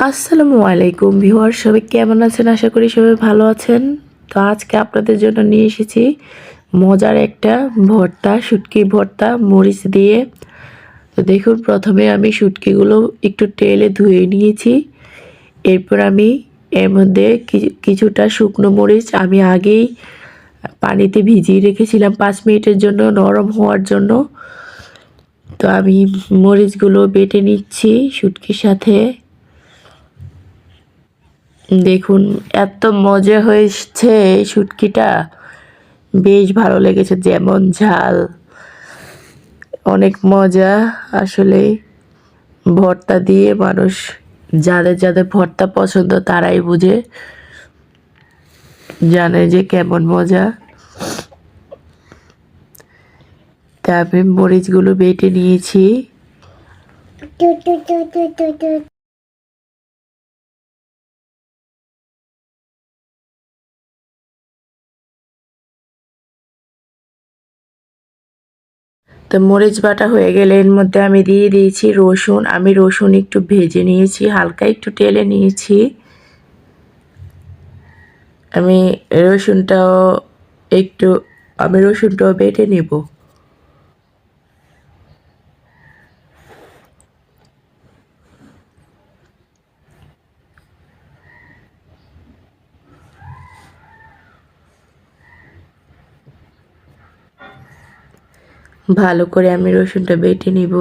আসসালামু আলাইকুম ভিউয়ার, সবাই কেমন আছেন? আশা করি সবাই ভালো আছেন। তো আজকে আপনাদের জন্য নিয়ে এসেছি মজার একটা ভর্তা, শুটকি ভর্তা মরিচ দিয়ে। তো দেখুন, প্রথমে আমি শুটকিগুলো একটু তেলে ধুয়ে নিয়েছি। এরপর আমি এর মধ্যে কিছুটা শুকনো মরিচ আমি আগেই পানিতে ভিজিয়ে রেখেছিলাম 5 মিনিটের জন্য, নরম হওয়ার জন্য। তো আমি মরিচগুলো বেটে নিচ্ছি শুটকির সাথে। দেখুন, এত মজা হয়েছে শুটকিটা, বেশ ভালো লেগেছে। যেমন ঝাল, অনেক মজা আসলে। ভর্তা দিয়ে মানুষ, যাদের যাদের ভর্তা পছন্দ তারাই বুঝে, জানে যে কেমন মজা। তারপরে মরিচগুলো বেটে নিয়েছি। তো মরিচ বাটা হয়ে গেলে এর মধ্যে আমি দিয়ে দিয়েছি রসুন। আমি রসুন একটু ভেজে নিয়েছি, হালকা একটু টেলে নিয়েছি। আমি রসুনটাও একটু রসুনটাও বেটে নেব। ভালো করে আমি রসুনটা বেটে নিব।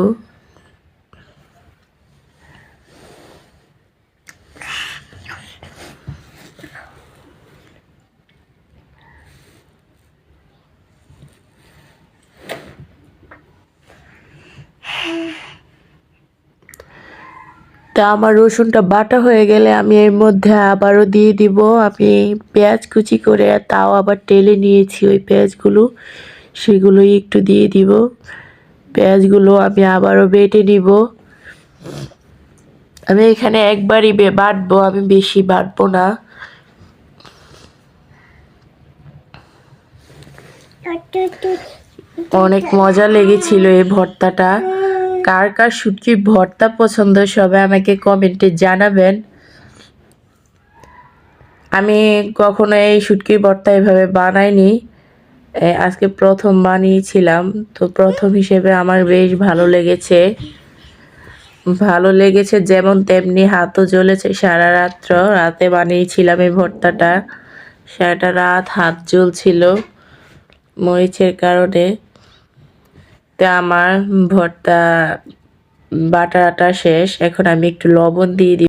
তা আমার রসুনটা বাটা হয়ে গেলে আমি এর মধ্যে আবারও দিয়ে দিব আমি পেঁয়াজ কুচি করে, তাও আবার টেলে নিয়েছি ওই পেঁয়াজগুলো, সেগুলোই একটু দিয়ে দিব। পেঁয়াজগুলো আমি আবারও বেটে নিব। আমি এখানে একবারই বাটবো, আমি বেশি বাটবো না। অনেক মজা লেগেছিল এই ভর্তাটা। কার কার শুটকির ভর্তা পছন্দ সবাই আমাকে কমেন্টে জানাবেন। আমি কখনো এই শুটকির ভর্তা এভাবে বানাইনি, আজকে প্রথম বানিয়েছিলাম। তো প্রথম হিসেবে আমার বেশ ভালো লেগেছে। যেমন তেমনি হাতও জ্বলেছে। সারা রাতে বানিয়েছিলাম এই ভর্তাটা, সারাটা রাত হাত জ্বলছিল মরিচের কারণে। তো আমার ভর্তা বাটাটা শেষ, এখন আমি একটু লবণ দিয়ে দিই।